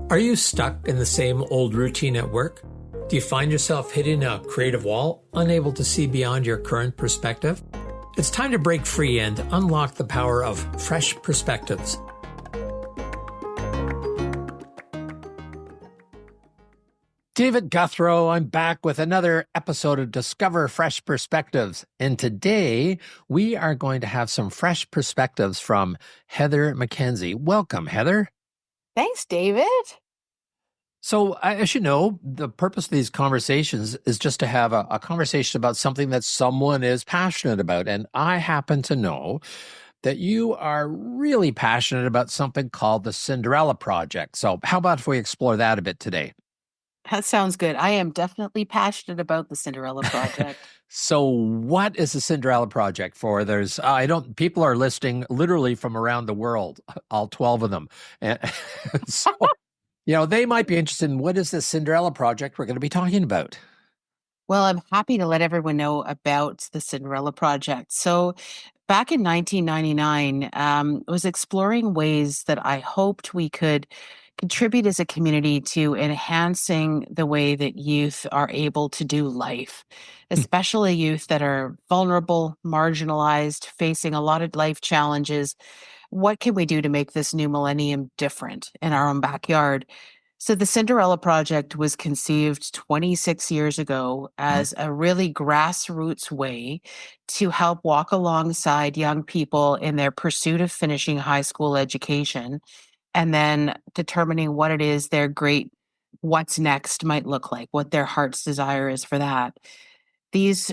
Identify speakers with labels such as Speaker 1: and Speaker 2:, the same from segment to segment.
Speaker 1: Are you stuck in the same old routine at work? Do you find yourself hitting a creative wall, unable to see beyond your current perspective? It's time to break free and unlock the power of fresh perspectives.
Speaker 2: David Guthrow, I'm back with another episode of Discover Fresh Perspectives. And today we are going to have some fresh perspectives from Heather MacKenzie. Welcome, Heather.
Speaker 3: Thanks, David.
Speaker 2: So, as you know, the purpose of these conversations is just to have a conversation about something that someone is passionate about. And I happen to know that you are really passionate about something called the Cinderella Project. So how about if we explore that a bit today?
Speaker 3: That sounds good. I am definitely passionate about the Cinderella Project.
Speaker 2: So what is the Cinderella Project for? People are listing literally from around the world, all 12 of them. And so, they might be interested in what is the Cinderella Project we're going to be talking about.
Speaker 3: Well, I'm happy to let everyone know about the Cinderella Project. So back in 1999, I was exploring ways that I hoped we could contribute as a community to enhancing the way that youth are able to do life, especially youth that are vulnerable, marginalized, facing a lot of life challenges. What can we do to make this new millennium different in our own backyard? So the Cinderella Project was conceived 26 years ago as a really grassroots way to help walk alongside young people in their pursuit of finishing high school education and then determining what it is their great what's next might look like, what their heart's desire is for that. These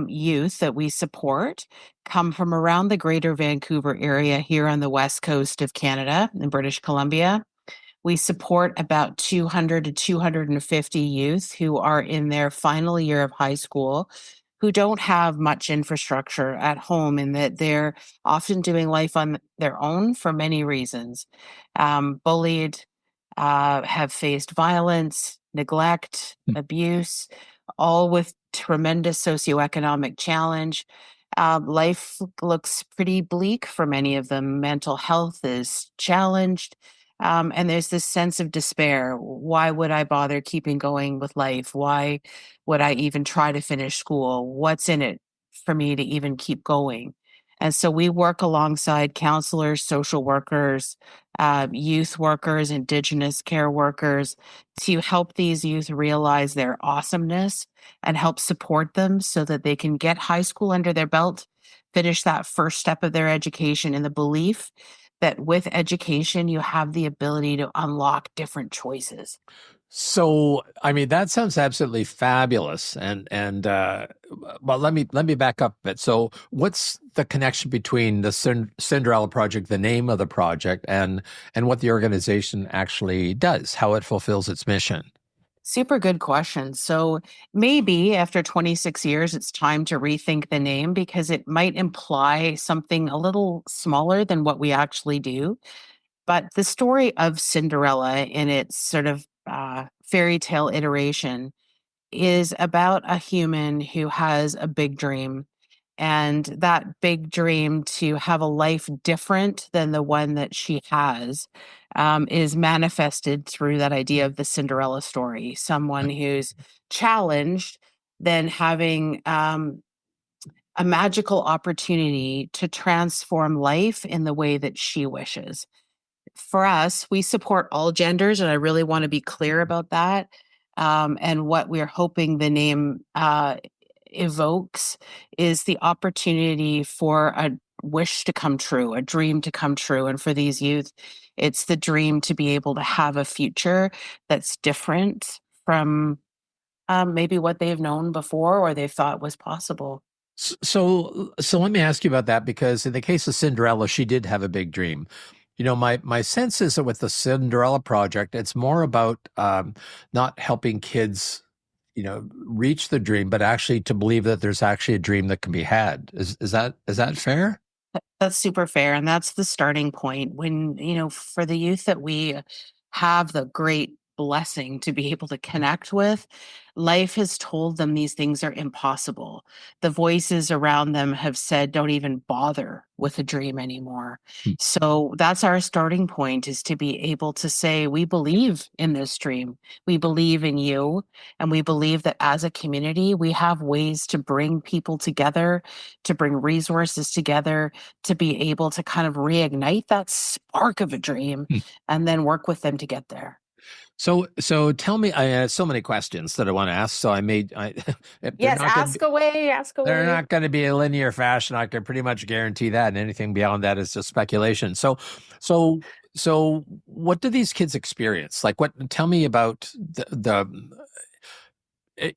Speaker 3: youth that we support come from around the Greater Vancouver area here on the west coast of Canada in British Columbia. We support about 200 to 250 youth who are in their final year of high school, who don't have much infrastructure at home, and that they're often doing life on their own for many reasons. Bullied, have faced violence, neglect, abuse, all with tremendous socioeconomic challenge. Life looks pretty bleak for many of them. Mental health is challenged. And there's this sense of despair. Why would I bother keeping going with life? Why would I even try to finish school? What's in it for me to even keep going? And so we work alongside counselors, social workers, youth workers, Indigenous care workers to help these youth realize their awesomeness and help support them so that they can get high school under their belt, finish that first step of their education in the belief that with education, you have the ability to unlock different choices.
Speaker 2: So, that sounds absolutely fabulous. Well, let me back up a bit. So, what's the connection between the Cinderella Project, the name of the project, and what the organization actually does, how it fulfills its mission?
Speaker 3: Super good question. So maybe after 26 years, it's time to rethink the name because it might imply something a little smaller than what we actually do. But the story of Cinderella in its sort of fairy tale iteration is about a human who has a big dream. And that big dream to have a life different than the one that she has is manifested through that idea of the Cinderella story. Someone who's challenged, then having a magical opportunity to transform life in the way that she wishes. For us, we support all genders, and I really want to be clear about that. And what we're hoping the name evokes is the opportunity for a wish to come true, a dream to come true. And for these youth, it's the dream to be able to have a future that's different from maybe what they've known before or they thought was possible.
Speaker 2: So let me ask you about that, because in the case of Cinderella, she did have a big dream. My sense is that with the Cinderella Project, it's more about not helping kids, reach the dream, but actually to believe that there's actually a dream that can be had. Is that fair?
Speaker 3: That's super fair. And that's the starting point when, for the youth that we have the great blessing to be able to connect with. Life has told them these things are impossible. The voices around them have said, don't even bother with a dream anymore. So that's our starting point, is to be able to say, we believe in this dream. We believe in you. And we believe that as a community, we have ways to bring people together, to bring resources together, to be able to kind of reignite that spark of a dream and then work with them to get there.
Speaker 2: So tell me, I have so many questions that I want to ask. So they're
Speaker 3: Yes,
Speaker 2: not going to
Speaker 3: ask away, ask
Speaker 2: they're
Speaker 3: away.
Speaker 2: not going to be a linear fashion. I can pretty much guarantee that, and anything beyond that is just speculation. So what do these kids experience? Like, what? Tell me about the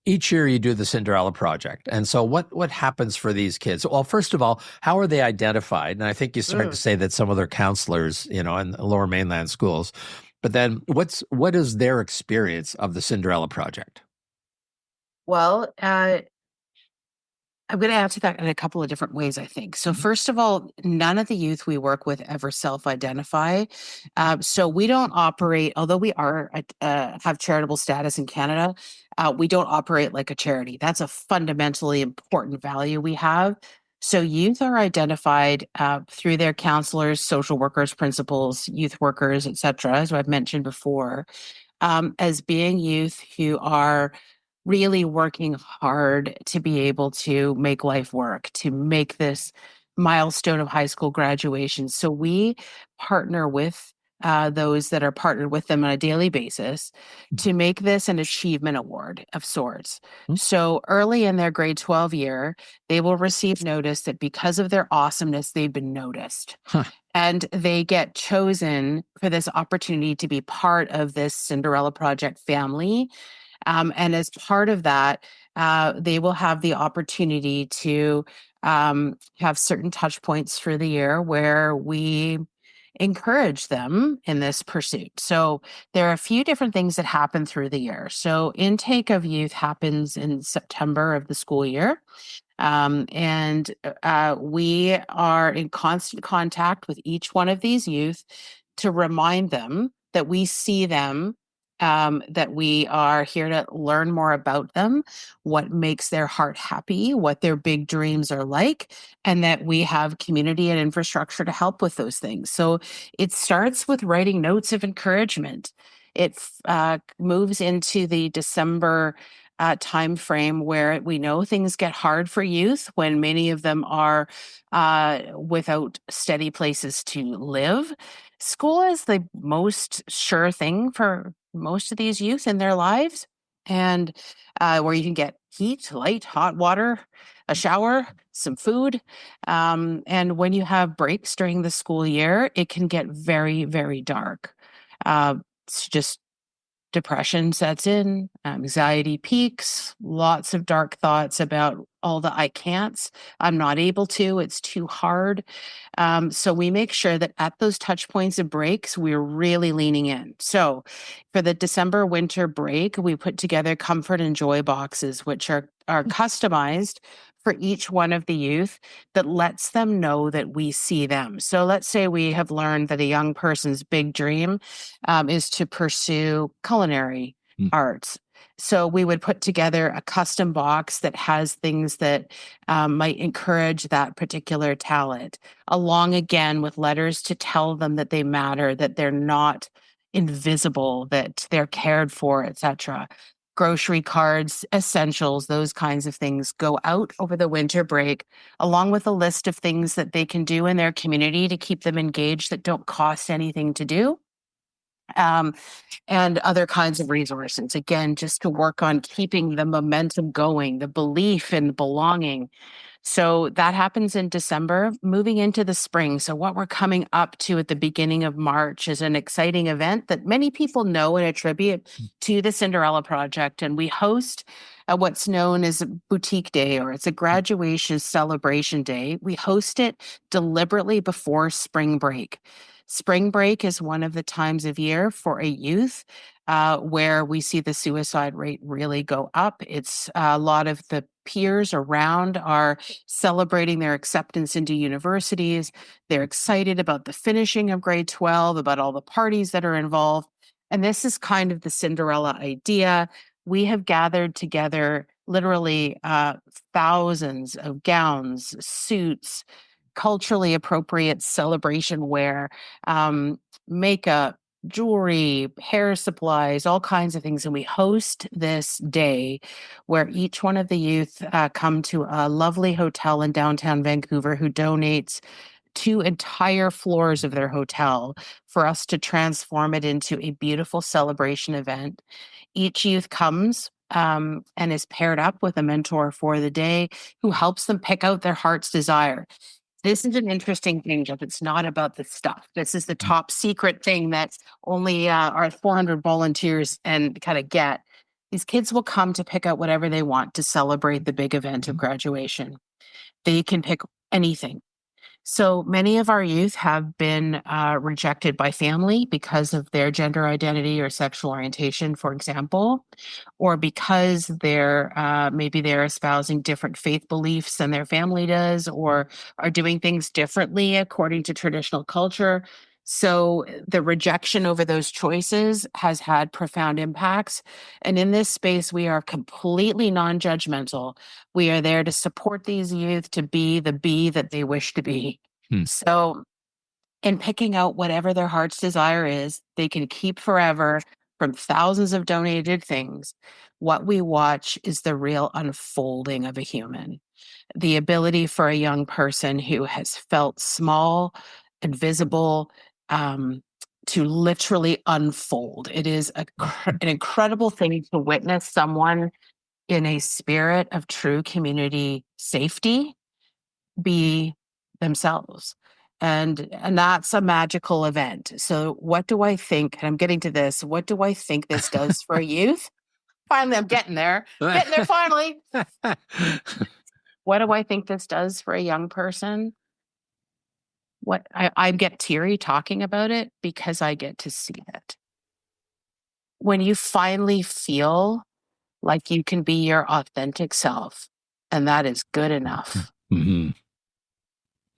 Speaker 2: each year you do the Cinderella Project. And so what happens for these kids? Well, first of all, how are they identified? And I think you started to say that some of their counselors, in lower mainland schools. But then what is their experience of the Cinderella Project?
Speaker 3: Well, I'm going to answer that in a couple of different ways, I think. So, first of all, none of the youth we work with ever self-identify. So we don't operate, although we are have charitable status in Canada, we don't operate like a charity. That's a fundamentally important value we have. So youth are identified through their counselors, social workers, principals, youth workers, etc., as I've mentioned before, as being youth who are really working hard to be able to make life work, to make this milestone of high school graduation. So we partner with those that are partnered with them on a daily basis to make this an achievement award of sorts. So early in their grade 12 year, they will receive notice that because of their awesomeness, they've been noticed.
Speaker 2: Huh.
Speaker 3: And they get chosen for this opportunity to be part of this Cinderella Project family. And as part of that, they will have the opportunity to have certain touch points through the year where we encourage them in this pursuit. So there are a few different things that happen through the year. So intake of youth happens in September of the school year. And we are in constant contact with each one of these youth to remind them that we see them, that we are here to learn more about them, what makes their heart happy, what their big dreams are like, and that we have community and infrastructure to help with those things. So it starts with writing notes of encouragement. It moves into the December time frame where we know things get hard for youth when many of them are without steady places to live. School is the most sure thing for most of these youth in their lives, and where you can get heat, light, hot water, a shower, some food. And when you have breaks during the school year, it can get very, very dark. It's just depression sets in, anxiety peaks, lots of dark thoughts about all the I can'ts. I'm not able to, it's too hard. So we make sure that at those touch points of breaks, we're really leaning in. So for the December winter break, we put together comfort and joy boxes, which are customized for each one of the youth, that lets them know that we see them. So let's say we have learned that a young person's big dream is to pursue culinary arts. So we would put together a custom box that has things that might encourage that particular talent, along again with letters to tell them that they matter, that they're not invisible, that they're cared for, etc. Grocery cards, essentials, those kinds of things go out over the winter break, along with a list of things that they can do in their community to keep them engaged that don't cost anything to do. And other kinds of resources, again, just to work on keeping the momentum going, the belief in belonging. So that happens in December, moving into the spring. So what we're coming up to at the beginning of March is an exciting event that many people know and attribute to the Cinderella Project. And we host what's known as a boutique day, or it's a graduation celebration day. We host it deliberately before spring break. Spring break is one of the times of year for a youth where we see the suicide rate really go up. It's a lot of the peers around are celebrating their acceptance into universities. They're excited about the finishing of grade 12, about all the parties that are involved. And this is kind of the Cinderella idea. We have gathered together literally thousands of gowns, suits, culturally appropriate celebration wear, makeup, jewelry, hair supplies, all kinds of things. And we host this day where each one of the youth come to a lovely hotel in downtown Vancouver who donates 2 entire floors of their hotel for us to transform it into a beautiful celebration event. Each youth comes and is paired up with a mentor for the day who helps them pick out their heart's desire. This is an interesting thing, Jeff. It's not about the stuff. This is the top secret thing that only our 400 volunteers and kind of get. These kids will come to pick out whatever they want to celebrate the big event of graduation. They can pick anything. So many of our youth have been rejected by family because of their gender identity or sexual orientation, for example, or because maybe they're espousing different faith beliefs than their family does, or are doing things differently according to traditional culture. So the rejection over those choices has had profound impacts. And in this space, we are completely non-judgmental. We are there to support these youth to be the bee that they wish to be. So in picking out whatever their heart's desire is, they can keep forever from thousands of donated things. What we watch is the real unfolding of a human. The ability for a young person who has felt small and visible to literally unfold. It is an incredible thing to witness someone in a spirit of true community safety be themselves. And that's a magical event. So what do I think, and I'm getting to this, what do I think this does for youth? Finally, I'm getting there. Getting there finally. What do I think this does for a young person? What I get teary talking about it because I get to see it. When you finally feel like you can be your authentic self, and that is good enough.
Speaker 2: Mm-hmm.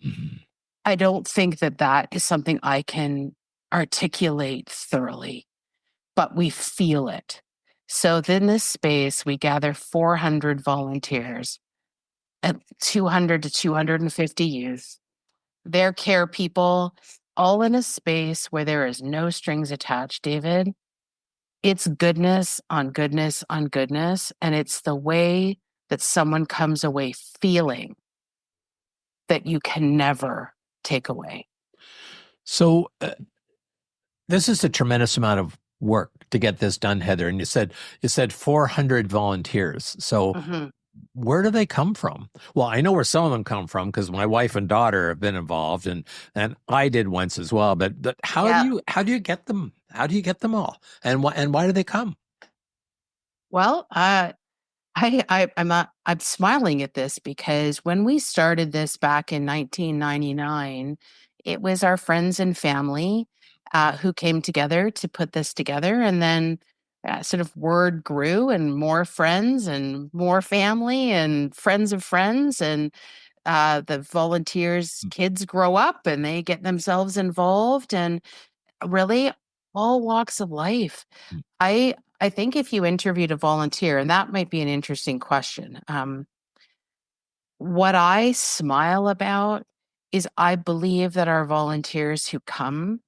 Speaker 2: Mm-hmm.
Speaker 3: I don't think that is something I can articulate thoroughly, but we feel it. So in this space, we gather 400 volunteers and 200 to 250 youth. Their care people, all in a space where there is no strings attached, David. It's goodness on goodness on goodness. And it's the way that someone comes away feeling that you can never take away.
Speaker 2: So this is a tremendous amount of work to get this done, Heather. And you said 400 volunteers. So where do they come from? Well, I know where some of them come from because my wife and daughter have been involved, and I did once as well. But how do you get them? How do you get them all? And why do they come?
Speaker 3: Well, I'm smiling at this because when we started this back in 1999, it was our friends and family who came together to put this together, and then sort of word grew, and more friends and more family and friends of friends, and the volunteers' kids grow up and they get themselves involved, and really all walks of life. I think if you interviewed a volunteer, and that might be an interesting question. What I smile about is I believe that our volunteers who come,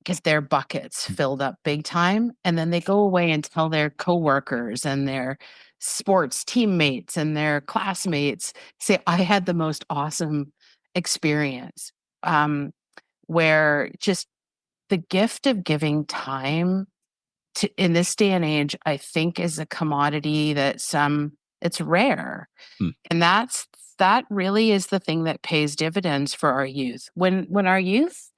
Speaker 3: get their buckets filled up big time, and then they go away and tell their coworkers and their sports teammates and their classmates, say, I had the most awesome experience. Where just the gift of giving time in this day and age, I think is a commodity that's it's rare. And that really is the thing that pays dividends for our youth. When our youth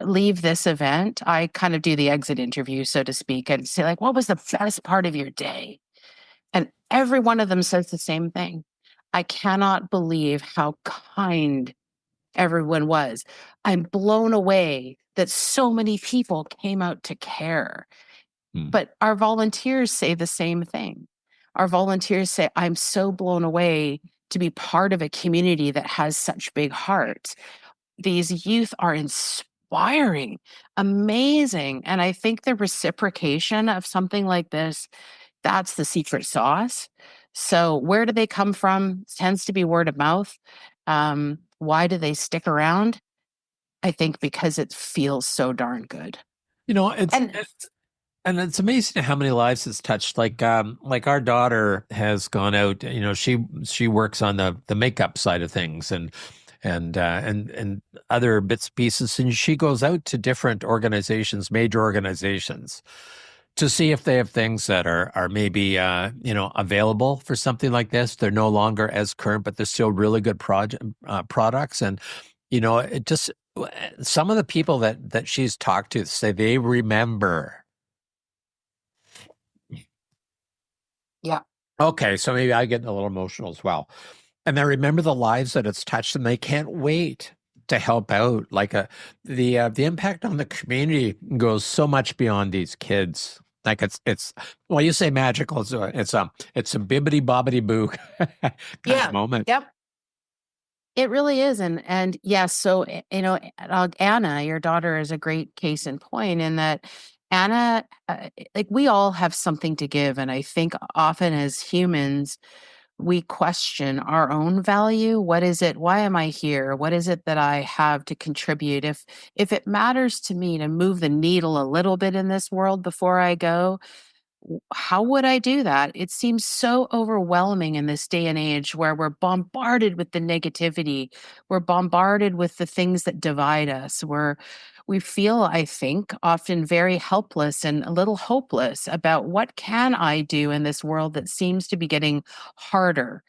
Speaker 3: leave this event, I kind of do the exit interview, so to speak, and say, like, what was the best part of your day? And every one of them says the same thing. I cannot believe how kind everyone was. I'm blown away that so many people came out to care. But our volunteers say the same thing. Our volunteers say, I'm so blown away to be part of a community that has such big hearts. These youth are inspired inspiring, amazing. And I think the reciprocation of something like this, that's the secret sauce. So where do they come from? It tends to be word of mouth. Why do they stick around? I think because it feels so darn good.
Speaker 2: You know, it's,
Speaker 3: And
Speaker 2: it's and it's amazing how many lives it's touched. Like our daughter has gone out, you know, she works on the makeup side of things and other bits and pieces, and she goes out to different organizations, major organizations, to see if they have things that are maybe you know, available for something like this. They're no longer as current, but they're still really good products. And you know, it just, some of the people that she's talked to say they remember.
Speaker 3: yeah,
Speaker 2: Okay, so maybe I get a little emotional as well. And I remember the lives that it's touched, and they can't wait to help out. Like the impact on the community goes so much beyond these kids. Like it's well, you say magical. It's a bibbity bobbity boo kind of
Speaker 3: yeah,
Speaker 2: moment.
Speaker 3: yep. It really is. And yes, so Anna, your daughter, is a great case in point in that Anna, like we all have something to give, and I think often as humans we question our own value. What is it? Why am I here? What is it that I have to contribute? If it matters to me to move the needle a little bit in this world before I go, how would I do that? It seems so overwhelming in this day and age where we're bombarded with the negativity. We're bombarded with the things that divide us. We feel, I think, often very helpless and a little hopeless about what can I do in this world that seems to be getting harder.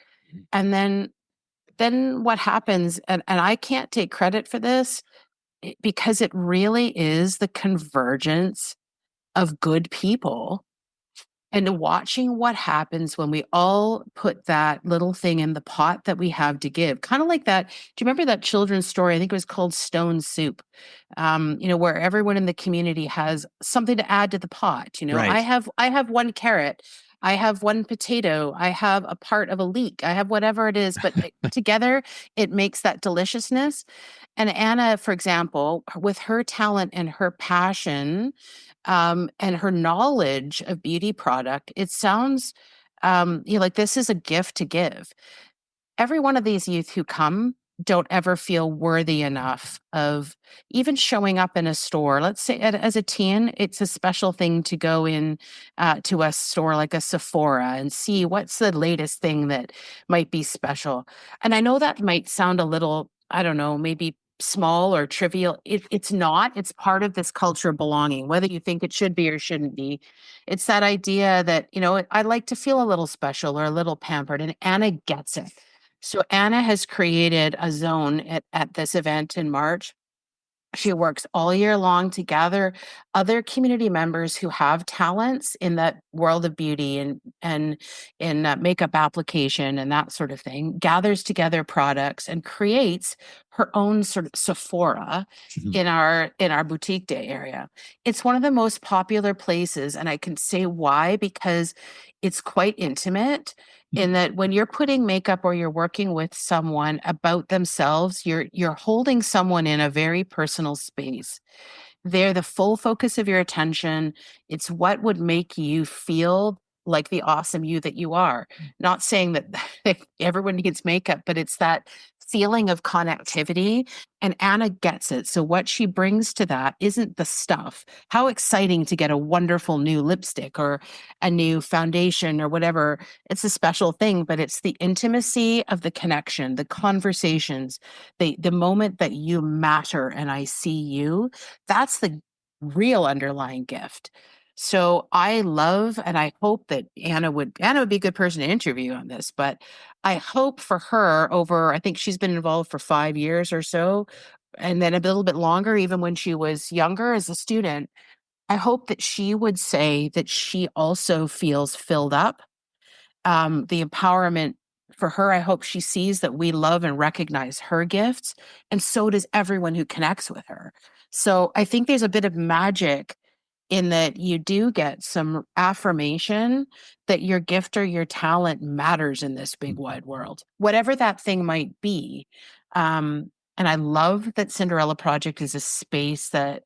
Speaker 3: And then what happens, and I can't take credit for this because it really is the convergence of good people and watching what happens when we all put that little thing in the pot that we have to give. Kind of like that. Do you remember that children's story? I think it was called Stone Soup. Where everyone in the community has something to add to the pot. I
Speaker 2: Right.
Speaker 3: have one carrot. I have one potato. I have a part of a leek. I have whatever it is, but together it makes that deliciousness. And Anna, for example, with her talent and her passion, and her knowledge of beauty product, it sounds like this is a gift to give. Every one of these youth who come don't ever feel worthy enough of even showing up in a store. Let's say as a teen, it's a special thing to go in to a store like a Sephora and see what's the latest thing that might be special. And I know that might sound a little, I don't know, maybe small or trivial. It's not. It's part of this culture of belonging, whether you think it should be or shouldn't be. It's that idea that, I like to feel a little special or a little pampered, and Anna gets it. So Anna has created a zone at this event in March. She works all year long to gather other community members who have talents in that world of beauty and in makeup application and that sort of thing. Gathers together products and creates her own sort of Sephora in our boutique day area. It's one of the most popular places, and I can say why because it's quite intimate in that when you're putting makeup or you're working with someone about themselves, you're holding someone in a very personal space. They're the full focus of your attention. It's what would make you feel like the awesome you that you are. Not saying that everyone needs makeup, but it's that feeling of connectivity. And Anna gets it. So, what she brings to that isn't the stuff. How exciting to get a wonderful new lipstick or a new foundation or whatever. It's a special thing, but it's the intimacy of the connection, the conversations, the moment that you matter and I see you. That's the real underlying gift. So I love and I hope that Anna would be a good person to interview on this, but I hope for her over, I think she's been involved for 5 years or so, and then a little bit longer, even when she was younger as a student. I hope that she would say that she also feels filled up, the empowerment for her. I hope she sees that we love and recognize her gifts, and so does everyone who connects with her. So I think there's a bit of magic in that you do get some affirmation that your gift or your talent matters in this big wide world, whatever that thing might be. And I love that Cinderella Project is a space that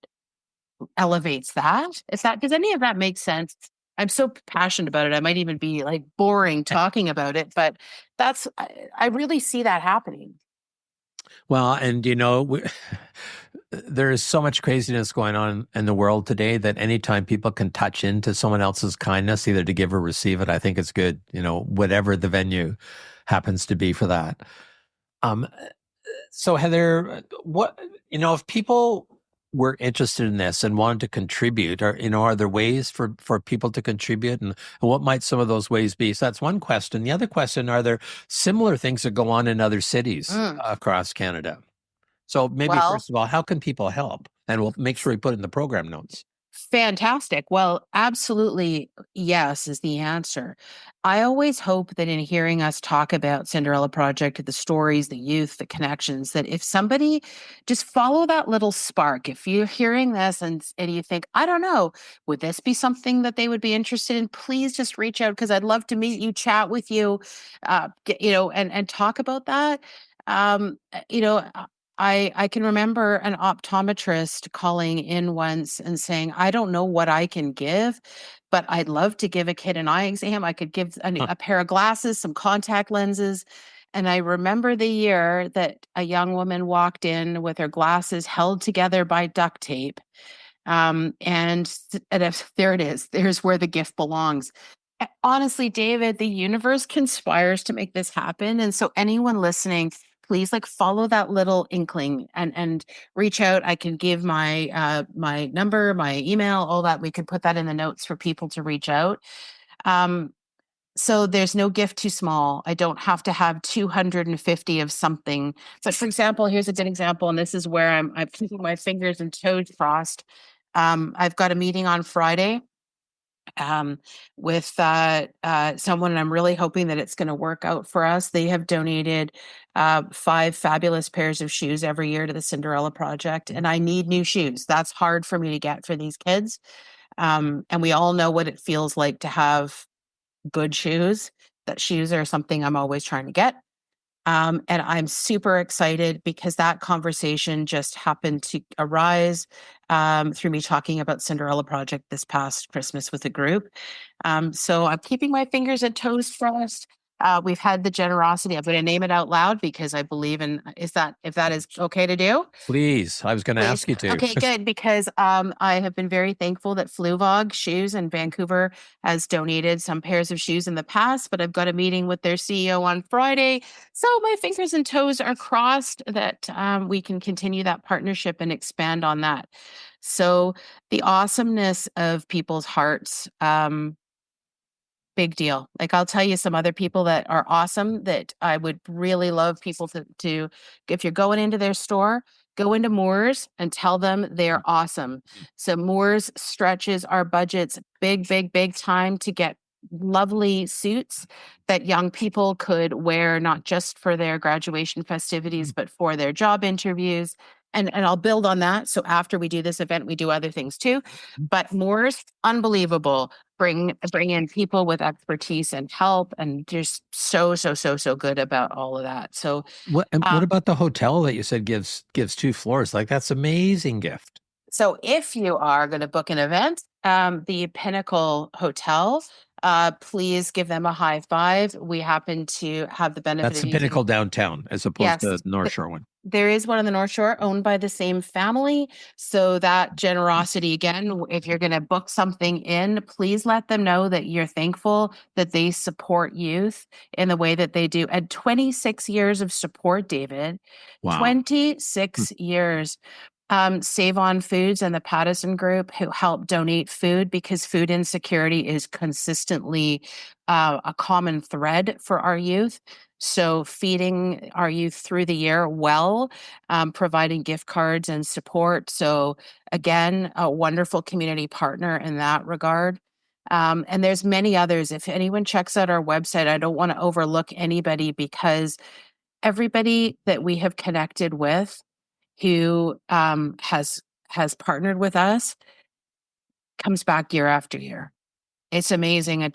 Speaker 3: elevates that. Does any of that make sense? I'm so passionate about it. I might even be like boring talking about it, but I really see that happening.
Speaker 2: Well, and there is so much craziness going on in the world today that anytime people can touch into someone else's kindness, either to give or receive it, I think it's good, whatever the venue happens to be for that. So Heather, if people were interested in this and wanted to contribute, are there ways for people to contribute, and what might some of those ways be? So that's one question. The other question, are there similar things that go on in other cities across Canada? So maybe
Speaker 3: Well,
Speaker 2: first of all, how can people help? And we'll make sure we put it in the program notes.
Speaker 3: fantastic. Well, absolutely yes is the answer. I always hope that in hearing us talk about Cinderella Project, the stories, the youth, the connections, that if somebody just follow that little spark, if you're hearing this and you think, I don't know, would this be something that they would be interested in? Please just reach out because I'd love to meet you, chat with you, and talk about that. Um, you know, I can remember an optometrist calling in once and saying, I don't know what I can give, but I'd love to give a kid an eye exam. I could give a pair of glasses, some contact lenses. And I remember the year that a young woman walked in with her glasses held together by duct tape. There it is. There's where the gift belongs. Honestly, David, the universe conspires to make this happen. And so anyone listening, please follow that little inkling and reach out. I can give my number, my email, all that. We could put that in the notes for people to reach out. So there's no gift too small. I don't have to have 250 of something. But for example, here's a good example, and this is where I'm keeping my fingers and toes crossed. I've got a meeting on Friday with someone, and I'm really hoping that it's going to work out for us. They have donated 5 fabulous pairs of shoes every year to the Cinderella Project, and I need new shoes. That's hard for me to get for these kids. And we all know what it feels like to have good shoes. That shoes are something I'm always trying to get. And I'm super excited because that conversation just happened to arise through me talking about Cinderella Project this past Christmas with a group. So I'm keeping my fingers and toes crossed. We've had the generosity. I'm going to name it out loud because I believe in if that is okay to do.
Speaker 2: Please, I was going to ask you to.
Speaker 3: Okay, good. Because I have been very thankful that Fluvog Shoes in Vancouver has donated some pairs of shoes in the past, but I've got a meeting with their CEO on Friday. So my fingers and toes are crossed that we can continue that partnership and expand on that. So the awesomeness of people's hearts, big deal. I'll tell you some other people that are awesome that I would really love people to if you're going into their store, go into Moores and tell them they're awesome. So Moores stretches our budgets big, big, big time to get lovely suits that young people could wear, not just for their graduation festivities, but for their job interviews. And I'll build on that. So after we do this event, we do other things too. But Moores, unbelievable. Bring in people with expertise and help, and just so good about all of that. So
Speaker 2: what about the hotel that you said gives 2 floors? That's amazing gift.
Speaker 3: So if you are going to book an event, the Pinnacle Hotel, please give them a high five. We happen to have the benefit
Speaker 2: That's
Speaker 3: of
Speaker 2: the Pinnacle downtown as opposed to the North Shore one.
Speaker 3: There is one on the North Shore owned by the same family. So that generosity, again, if you're going to book something in, please let them know that you're thankful that they support youth in the way that they do. And 26 years of support, David.
Speaker 2: Wow.
Speaker 3: 26 years. Save on Foods and the Pattison Group, who help donate food because food insecurity is consistently a common thread for our youth. So feeding our youth through the year well, providing gift cards and support. So again, a wonderful community partner in that regard. And there's many others. If anyone checks out our website, I don't want to overlook anybody because everybody that we have connected with who has partnered with us comes back year after year. It's amazing.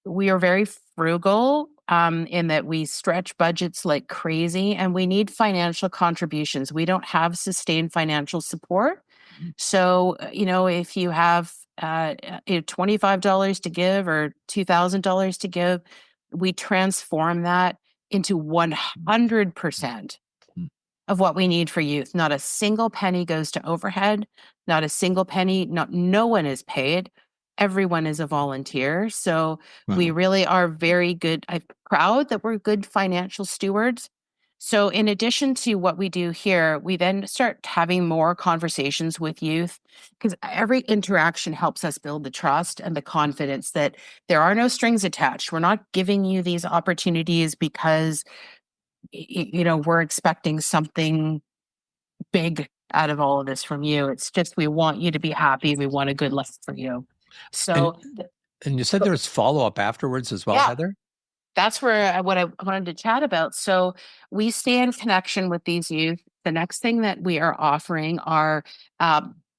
Speaker 3: We are very frugal in that we stretch budgets like crazy and we need financial contributions. We don't have sustained financial support. So, if you have $25 to give or $2,000 to give, we transform that into 100% of what we need for youth. Not a single penny goes to overhead, not a single penny, no one is paid. Everyone is a volunteer. So we really are very good. I'm proud that we're good financial stewards. So in addition to what we do here, we then start having more conversations with youth because every interaction helps us build the trust and the confidence that there are no strings attached. We're not giving you these opportunities because we're expecting something big out of all of this from you. It's just we want you to be happy. We want a good life for you. So,
Speaker 2: and you said there was follow-up afterwards as well,
Speaker 3: yeah,
Speaker 2: Heather?
Speaker 3: that's where what I wanted to chat about. So we stay in connection with these youth. The next thing that we are offering are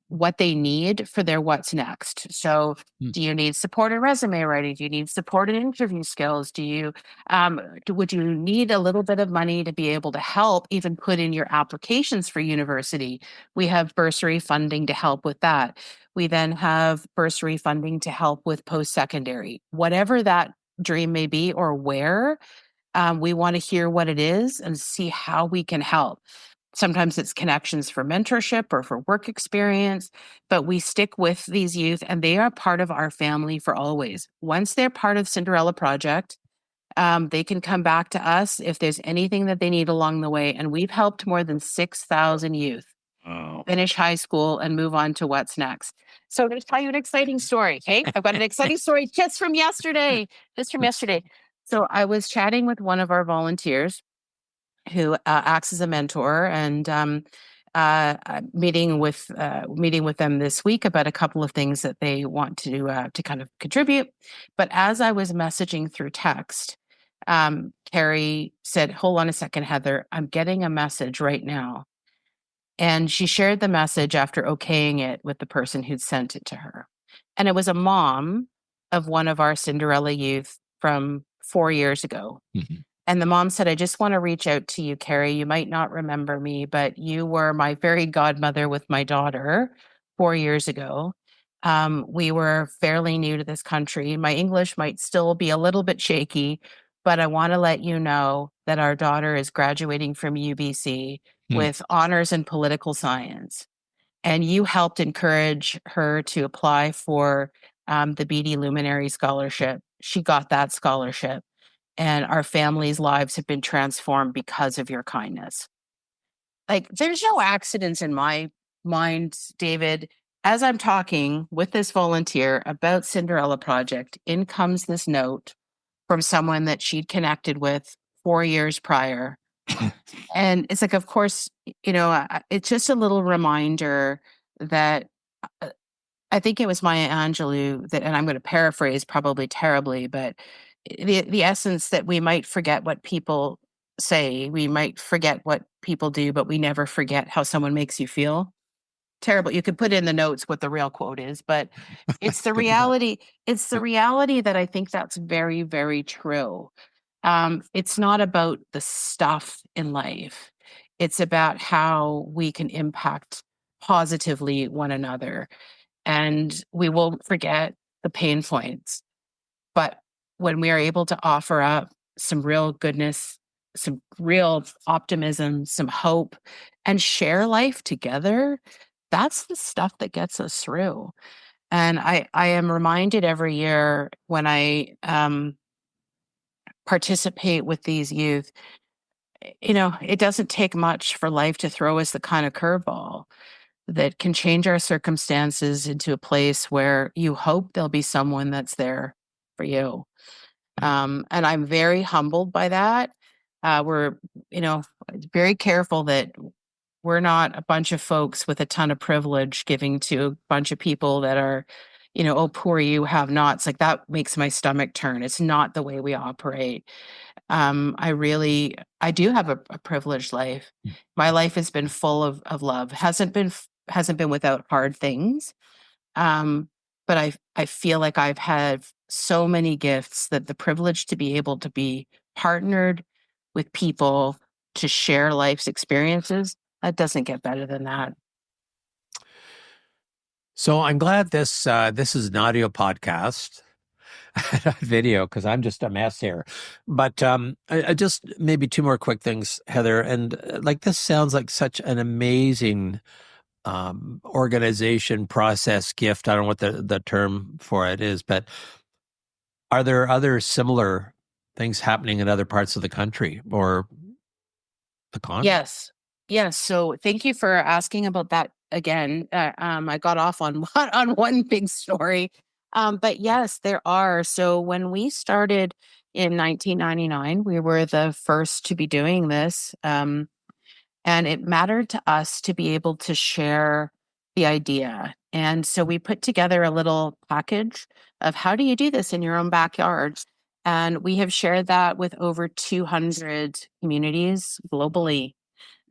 Speaker 3: what they need for their what's next. So do you need support in resume writing? Do you need support in interview skills? Would you need a little bit of money to be able to help even put in your applications for university? We have bursary funding to help with that. We then have bursary funding to help with post-secondary, whatever that dream may be or where. We want to hear what it is and see how we can help. Sometimes it's connections for mentorship or for work experience, but we stick with these youth and they are part of our family for always. Once they're part of Cinderella Project, they can come back to us if there's anything that they need along the way. And we've helped more than 6,000 youth finish high school and move on to what's next. So I'm going to tell you an exciting story. Okay. I've got an exciting story just from yesterday. So I was chatting with one of our volunteers who acts as a mentor and meeting with them this week about a couple of things that they want to kind of contribute. But as I was messaging through text, Carrie said, "Hold on a second, Heather. I'm getting a message right now." And she shared the message after okaying it with the person who'd sent it to her. And it was a mom of one of our Cinderella youth from 4 years ago. And the mom said, "I just want to reach out to you, Carrie. You might not remember me, but you were my fairy godmother with my daughter 4 years ago. We were fairly new to this country. My English might still be a little bit shaky, but I want to let you know that our daughter is graduating from UBC with honors in political science. And you helped encourage her to apply for the BD Luminary Scholarship. She got that scholarship. And our family's lives have been transformed because of your kindness." Like, there's no accidents in my mind, David. As I'm talking with this volunteer about Cinderella Project, in comes this note from someone that she'd connected with 4 years prior. And it's like, of course, it's just a little reminder that I think it was Maya Angelou that, and I'm going to paraphrase probably terribly, but the essence that we might forget what people say, we might forget what people do, but we never forget how someone makes you feel. Terrible. You could put in the notes what the real quote is, but it's the reality. It's the reality that I think that's very, very true. It's not about the stuff in life. It's about how we can impact positively one another. And we won't forget the pain points. But when we are able to offer up some real goodness, some real optimism, some hope, and share life together, that's the stuff that gets us through. And I am reminded every year when I participate with these youth, it doesn't take much for life to throw us the kind of curveball that can change our circumstances into a place where you hope there'll be someone that's there for you. And I'm very humbled by that. We're, very careful that we're not a bunch of folks with a ton of privilege giving to a bunch of people that are, oh, poor you have nots. Like, that makes my stomach turn. It's not the way we operate. I do have a privileged life. My life has been full of love. Hasn't been without hard things. But I feel like I've had so many gifts that the privilege to be able to be partnered with people to share life's experiences. That doesn't get better than that.
Speaker 2: So I'm glad this is an audio podcast, not video, because I'm just a mess here. But I just maybe two more quick things, Heather. And like this sounds like such an amazing organization, process, gift. I don't know what the term for it is, but are there other similar things happening in other parts of the country or the continent?
Speaker 3: Yes. Yes. So thank you for asking about that again. I got off on on one big story. But yes, there are. So when we started in 1999, we were the first to be doing this. And it mattered to us to be able to share the idea. And so we put together a little package of how do you do this in your own backyard? And we have shared that with over 200 communities globally.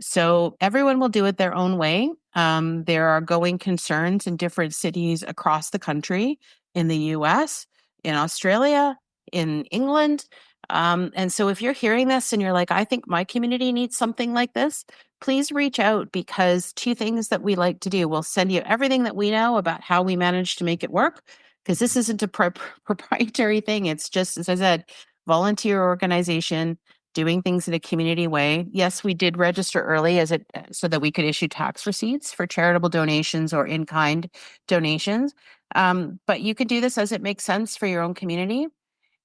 Speaker 3: So everyone will do it their own way. There are going concerns in different cities across the country, in the US, in Australia, in England. And so if you're hearing this and you're like, I think my community needs something like this, please reach out, because two things that we like to do, we'll send you everything that we know about how we managed to make it work, because this isn't a proprietary thing. It's just, as I said, volunteer organization doing things in a community way. Yes, we did register early as it so that we could issue tax receipts for charitable donations or in-kind donations. But you can do this as it makes sense for your own community.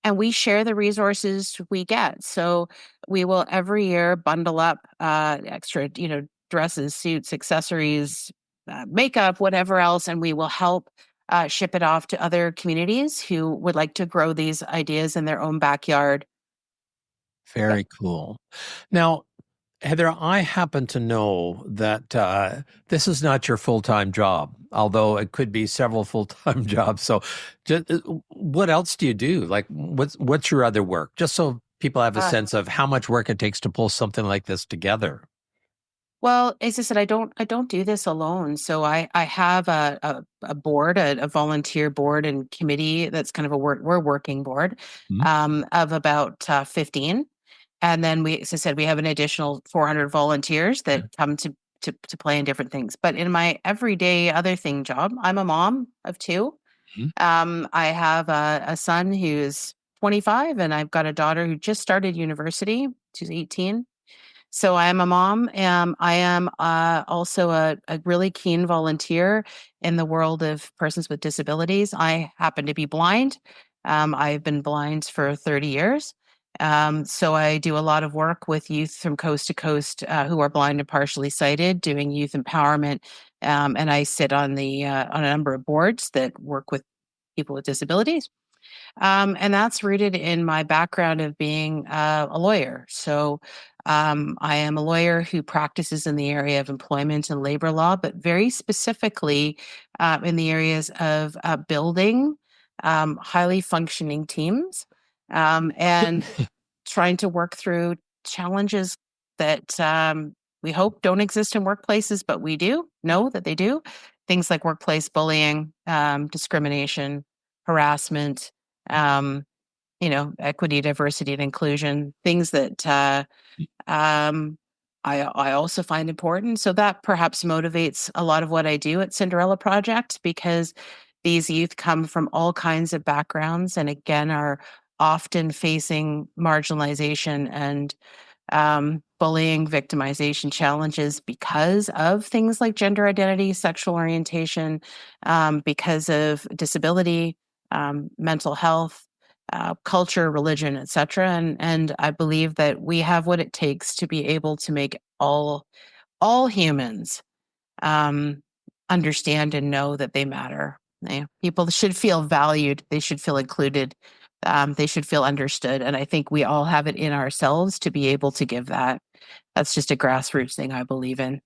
Speaker 3: And we share the resources we get. So we will every year bundle up extra, dresses, suits, accessories, makeup, whatever else, and we will help ship it off to other communities who would like to grow these ideas in their own backyard.
Speaker 2: Very cool. Now, Heather, I happen to know that this is not your full-time job, although it could be several full-time jobs. So just, what else do you do? Like, what's your other work? Just so people have a sense of how much work it takes to pull something like this together.
Speaker 3: Well, as I said, I don't do this alone. So I have a board, a volunteer board and committee that's kind of we're working board of about 15. And then as I said, we have an additional 400 volunteers that come to play in different things. But in my everyday other thing job, I'm a mom of two. I have a son who's 25, and I've got a daughter who just started university. She's 18. So I am a mom. I am also a really keen volunteer in the world of persons with disabilities. I happen to be blind. I've been blind for 30 years. So I do a lot of work with youth from coast to coast who are blind and partially sighted, doing youth empowerment. And I sit on on a number of boards that work with people with disabilities. And that's rooted in my background of being a lawyer. So I am a lawyer who practices in the area of employment and labor law, but very specifically in the areas of building highly functioning teams and trying to work through challenges that we hope don't exist in workplaces, but we do know that they do. Things like workplace bullying, discrimination, harassment, um, equity, diversity, and inclusion, things that I also find important. So that perhaps motivates a lot of what I do at Cinderella Project, because these youth come from all kinds of backgrounds and again are often facing marginalization and bullying, victimization challenges because of things like gender identity, sexual orientation, because of disability, mental health, culture, religion, etc. And I believe that we have what it takes to be able to make all humans understand and know that they matter. People should feel valued. They should feel included. They should feel understood. And I think we all have it in ourselves to be able to give that. That's just a grassroots thing I believe in.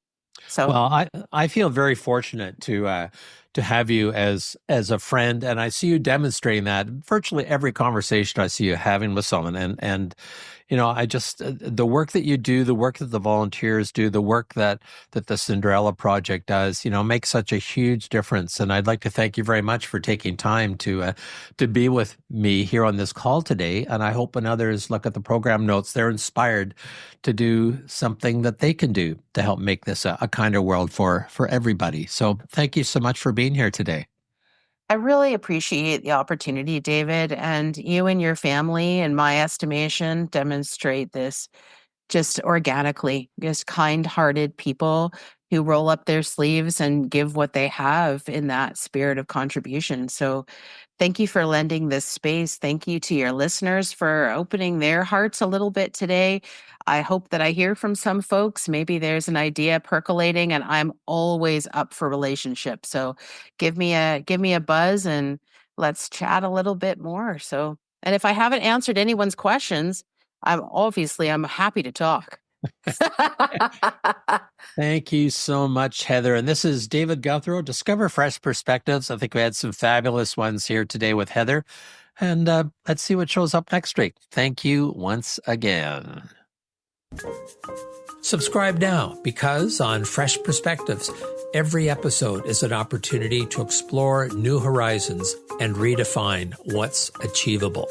Speaker 3: So,
Speaker 2: Well, I feel very fortunate to to have you as a friend, and I see you demonstrating that virtually every conversation I see you having with someone. And I just the work that you do, the work that the volunteers do, the work that the Cinderella Project does, makes such a huge difference. And I'd like to thank you very much for taking time to be with me here on this call today. And I hope when others look at the program notes, they're inspired to do something that they can do to help make this a kinder world for everybody. So thank you so much for being here today.
Speaker 3: I really appreciate the opportunity, David, and you and your family, in my estimation, demonstrate this just organically, just kind-hearted people who roll up their sleeves and give what they have in that spirit of contribution. So thank you for lending this space. Thank you to your listeners for opening their hearts a little bit today. I hope that I hear from some folks. Maybe there's an idea percolating, and I'm always up for relationships. So give me a buzz and let's chat a little bit more. So, and if I haven't answered anyone's questions, I'm happy to talk.
Speaker 2: Thank you so much, Heather. And this is David Guthrow, Discover Fresh Perspectives. I think we had some fabulous ones here today with Heather. And let's see what shows up next week. Thank you once again.
Speaker 1: Subscribe now, because on Fresh Perspectives, every episode is an opportunity to explore new horizons and redefine what's achievable.